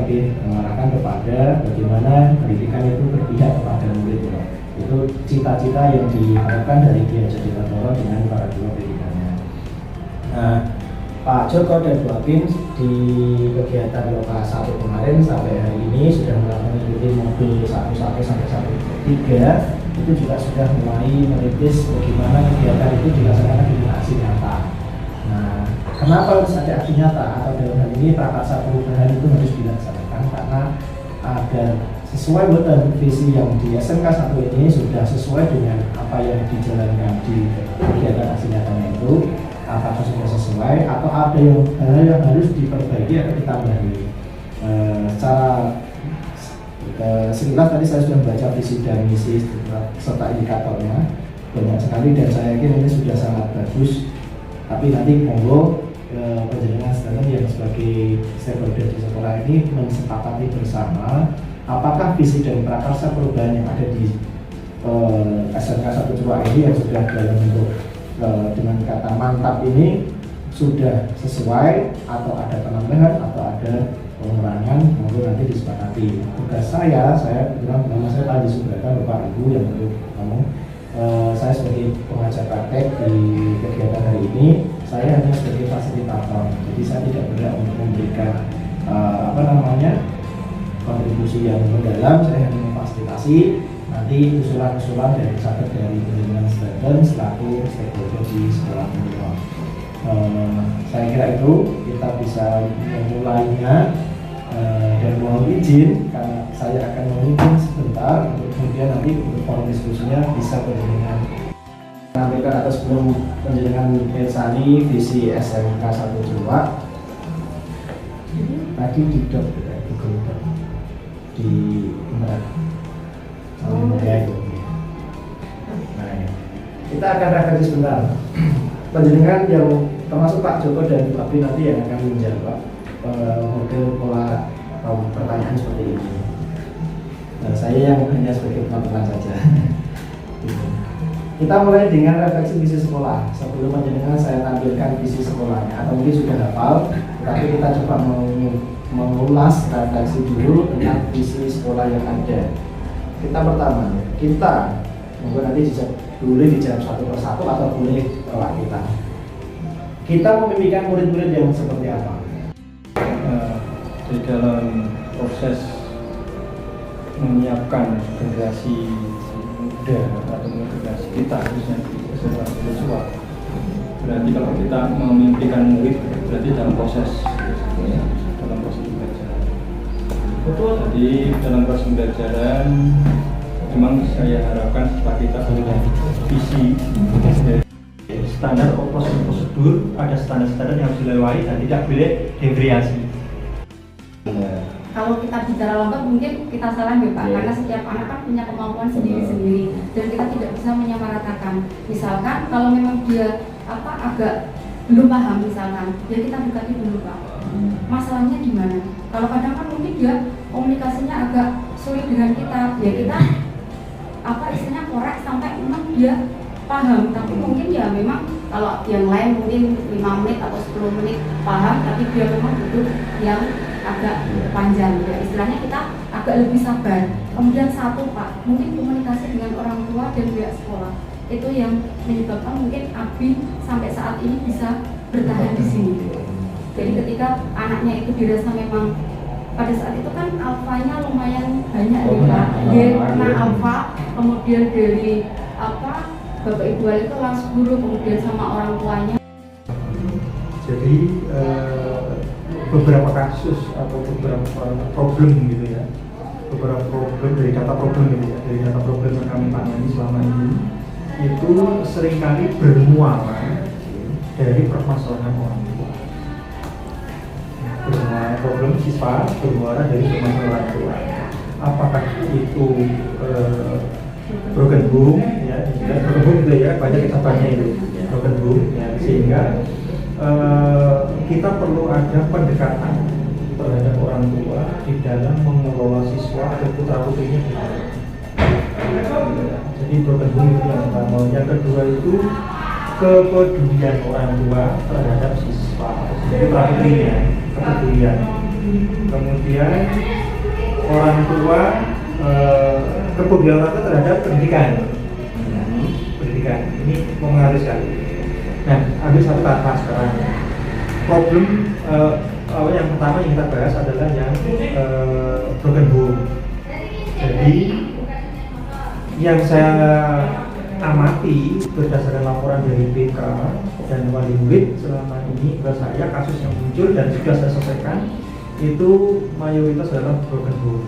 lebih mengarahkan kepada bagaimana pendidikan itu berpihak kepada murid. Itu cita-cita yang diharapkan dari Kiai Haji Toro dengan para guru pendidikannya. Nah, Pak Joko dan Bu Apin di kegiatan Loka 1 kemarin sampai hari ini sudah mengikuti modul 1 sampai 1.3, itu juga sudah mulai merintis bagaimana kegiatan itu dilaksanakan dengan aksi nyata. Nah, kenapa harus ada aksi nyata atau dalam hal ini prakarsa perubahan itu harus dilaksanakan karena agar sesuai dengan visi yang di SMK 1 ini sudah sesuai dengan apa yang dijalankan di kegiatan aksi nyatanya itu. Apakah sudah sesuai atau ada hal yang harus diperbaiki atau ditambahi. Secara sekilas tadi saya sudah membaca visi dan misi serta indikatornya banyak sekali dan saya yakin ini sudah sangat bagus. Tapi nanti monggo penjenengan sekalian yang sebagai stakeholder di sekolah ini mensepakati bersama apakah visi dan prakarsa perubahan yang ada di SMK 1 Cruwak ini yang sudah dalam bentuk dengan kata mantap ini sudah sesuai atau ada penambahan atau ada pengurangan, monggo nanti disepakati. Tugas saya bilang nama saya Panji Subrata, Bapak Ibu yang perlu ngomong. Saya sebagai pengajar praktek di kegiatan hari ini, saya hanya sebagai fasilitator. Jadi saya tidak berhak untuk memberikan kontribusi yang mendalam. Saya hanya memfasilitasi. Nanti usulan-usulan dari penjenengan student selaku stakeholder di sekolah ini. Saya kira itu kita bisa memulainya dan mohon izin karena saya akan memimpin sebentar untuk kemudian nanti untuk forum diskusinya bisa penjenengan sampaikan atau sebelum penjenengan Pensani visi SMK 1 Cruwak tadi di Google Doc di ya itu. Nah, kita akan referensi sebentar. Penjenengan yang termasuk Pak Joko dan Bu Apin nanti yang akan menjawab model pola pertanyaan seperti ini. Nah, saya yang hanya sebagai penonton saja. Kita mulai dengan refleksi visi sekolah. Sebelum penjenengan saya tampilkan visi sekolahnya atau mungkin sudah hafal, tapi kita coba mengulas refleksi dulu tentang visi sekolah yang ada. Kita pertama, mungkin nanti boleh dijawab satu persatu atau boleh tolak kita memimpikan murid-murid yang seperti apa? Di dalam proses menyiapkan generasi muda atau generasi kita khususnya di siswa, berarti kalau kita memimpikan murid berarti dalam proses pembelajaran. Betul. Jadi dalam proses pembelajaran memang saya harapkan setelah kita punya visi standar prosedur, ada standar-standar yang harus dilewati dan tidak boleh deviasi. Kalau kita bicara lomba mungkin kita salah ya Pak, karena setiap anak kan punya kemampuan sendiri-sendiri dan kita tidak bisa menyamaratakan. Misalkan kalau memang dia agak belum paham misalkan, ya kita dekati dulu Pak. Masalahnya di mana? Kalau kadang kan mungkin dia komunikasinya agak sulit dengan kita, ya kita istilahnya korek sampai memang dia paham. Tapi mungkin ya memang kalau yang lain mungkin 5 menit atau 10 menit paham, tapi dia memang butuh yang agak panjang ya. Istilahnya kita agak lebih sabar. Kemudian satu Pak, mungkin komunikasi dengan orang tua dan pihak sekolah itu yang menyebabkan mungkin Abi sampai saat ini bisa bertahan di sini. Jadi ketika anaknya itu dirasa memang pada saat itu kan alfanya lumayan banyak ya Pak. Dia kena alfa, kemudian dari Bapak Ibu wali kelas, guru, kemudian sama orang tuanya. Jadi beberapa kasus atau beberapa problem gitu ya, beberapa problem dari data problem gitu ya, dari data problem yang kami tangani selama ini itu seringkali bermuara dari permasalahan orang tua. Bermuara problem siswa bermuara dari permasalahan orang tua. Apakah itu broken home ya, broken home itu ya, banyak kita tanya itu broken home ya, sehingga kita perlu ada pendekatan terhadap orang tua di dalam mengelola siswa dan putra putrinya. Jadi broken home itu yang pertama. Yang kedua itu kepedulian orang tua terhadap siswa atau putra putrinya, kepedulian. kemudian orang tua kepedulian orang tua terhadap pendidikan. Pendidikan ini mempengaruhi sekali. Nah, ambil satu kata sekarang. Problem yang pertama yang kita bahas adalah yang broken home. Jadi yang saya amati berdasarkan laporan dari BK dan wali murid selama ini ke saya, kasus yang muncul dan sudah saya selesaikan itu mayoritas adalah broken home.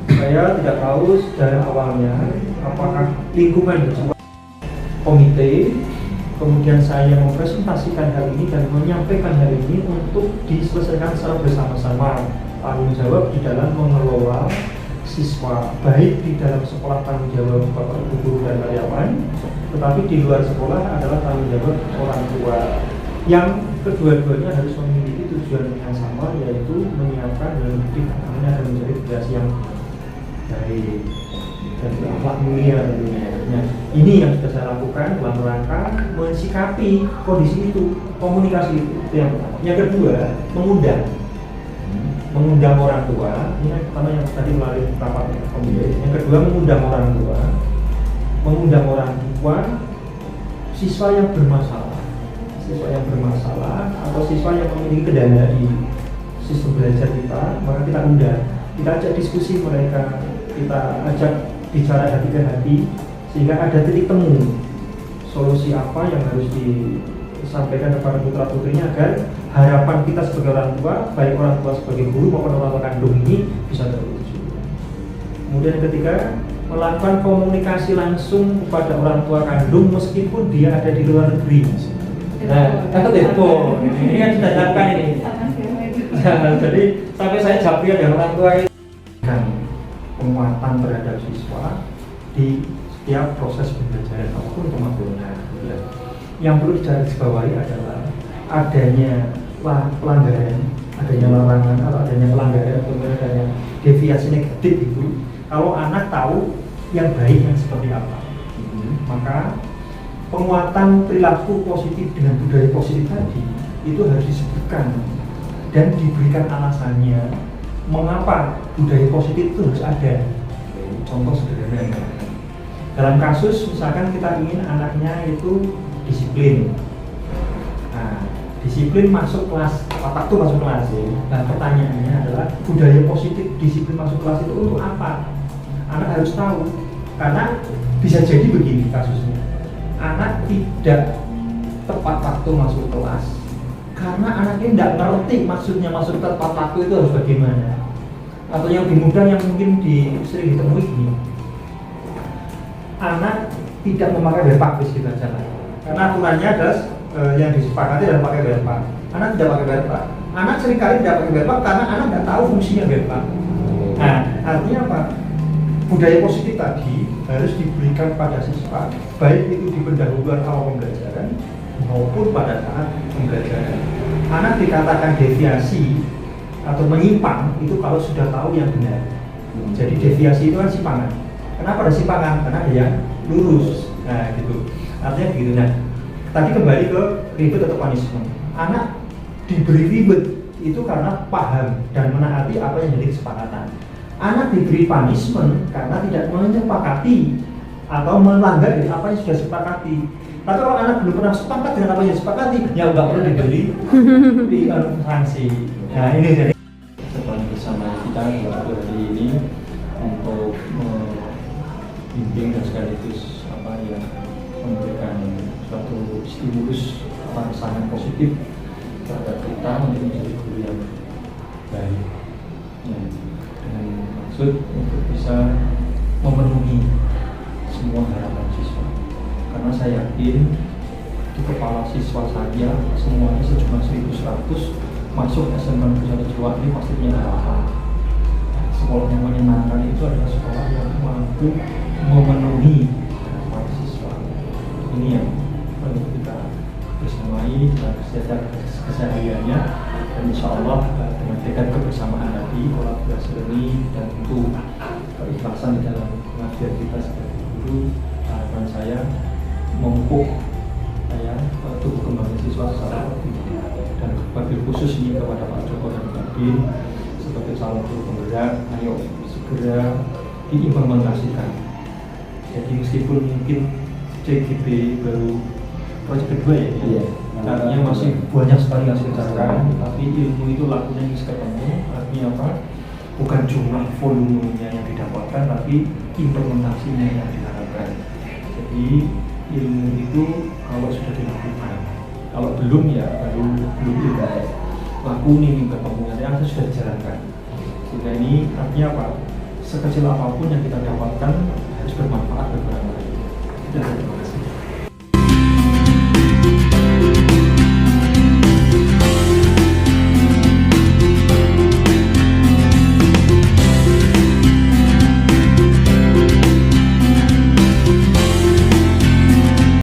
Saya tidak tahu dari awalnya apakah lingkungan bersama komite, kemudian saya mempresentasikan hal ini dan menyampaikan hal ini untuk diselesaikan secara bersama-sama, tanggung jawab di dalam mengelola siswa, baik di dalam sekolah tanggung jawab bapak ibu guru dan karyawan, tetapi di luar sekolah adalah tanggung jawab orang tua, yang kedua-duanya harus memiliki tujuan yang sama, yaitu menyiapkan dan mendidik anak-anak agar menjadi generasi yang baik dan berakhlak mulia tentunya. Nah, ini yang sudah saya lakukan dalam rangka mensikapi kondisi itu, komunikasi itu yang pertama. Yang kedua, mengundang orang tua. Ini yang pertama yang tadi melalui rapat komite. Yang kedua, mengundang orang tua siswa yang bermasalah atau siswa yang memiliki kendala di sistem belajar kita, maka kita undang, kita ajak diskusi mereka, kita ajak bicara hati ke hati sehingga ada titik temu solusi apa yang harus disampaikan kepada putra putrinya agar harapan kita sebagai orang tua, baik orang tua sebagai guru maupun orang tua kandung ini bisa terwujud. Kemudian ketiga, melakukan komunikasi langsung kepada orang tua kandung meskipun dia ada di luar negeri. Nah, telepon ini kan sudah dilakukan ini. Jadi sampai saya japri dengan orang tua itu penguatan terhadap siswa di setiap proses pembelajaran maupun pemabulan. Yang perlu digarisbawahi adalah adanya pelanggaran, adanya larangan atau adanya pelanggaran, kemudian adanya deviasi negatif itu. Kalau anak tahu yang baik yang seperti apa, maka penguatan perilaku positif dengan budaya positif tadi itu harus disebutkan dan diberikan alasannya mengapa budaya positif itu harus ada. Contoh sederhana, dalam kasus misalkan kita ingin anaknya itu disiplin. Nah, disiplin masuk kelas, waktu masuk kelas ya. Nah, pertanyaannya adalah budaya positif disiplin masuk kelas itu untuk apa? Anak harus tahu, karena bisa jadi begini kasusnya. Anak tidak tepat waktu masuk kelas karena anaknya tidak ngerti maksudnya masuk tepat waktu itu harus bagaimana. Atau yang lebih mudah yang mungkin sering ditemui ini, anak tidak memakai belpak bis kita jalan karena aturannya adalah yang disepakati adalah pakai belpak. Anak tidak pakai belpak. Anak seringkali tidak pakai belpak karena anak tidak tahu fungsinya belpak. Nah, artinya apa? Budaya positif tadi harus diberikan pada siswa, baik itu di pendahuluan awal pembelajaran maupun pada saat pembelajaran. Anak dikatakan deviasi atau menyimpang itu kalau sudah tahu yang benar. Jadi deviasi itu kan simpangan. Kenapa ada simpangan? Karena ada yang lurus. Nah, gitu. Artinya begitu. Nah, tadi kembali ke ribet atau punishment. Anak diberi ribet itu karena paham dan menaati apa yang menjadi kesepakatan. Anak diberi punishment karena tidak menyepakati atau melanggar dari apa yang sudah disepakati. Tapi kalau anak belum pernah sepakat dengan apa yang disepakati, ya nggak perlu diberi sanksi. Nah, ini jadi bersama kita pada hari ini untuk membimbing dan sekaligus memberikan suatu stimulus sangat positif terhadap kita untuk menjadi guru yang baik. Dengan maksud untuk bisa memenuhi semua harapan siswa, karena saya yakin di kepala siswa saja semuanya sejumlah 1.100 masuk SMA Negeri 1 Jawa ini pasti punya harapan. Sekolah yang menyenangkan itu adalah sekolah yang mampu memenuhi harapan siswa. Ini yang perlu kita bersamai dalam kesehariannya, dan insya Allah dengan tekad kebersamaan tadi, kolaborasi ini dan tentu keikhlasan di dalam pengabdian kita sebagai guru, harapan saya memupuk tumbuh kembang siswa secara dan wabil khusus ini kepada Pak Joko dan Pak mungkin sebagai calon guru penggerak, ayo segera diimplementasikan. Jadi meskipun mungkin CGP baru proyek kedua ya, Iya. artinya masih banyak sekali yang dikerjakan, tapi ilmu itu lakunya bisa ketemu. Artinya apa? Bukan jumlah volumenya yang didapatkan, tapi implementasinya yang diharapkan. Jadi ilmu itu kalau sudah dilakukan, kalau belum ya belum ilmu. Laku nih ketemu, yang sudah dijalankan. Sehingga ini artinya apa? Sekecil apapun yang kita dapatkan harus bermanfaat bagi orang lain. Tidak ada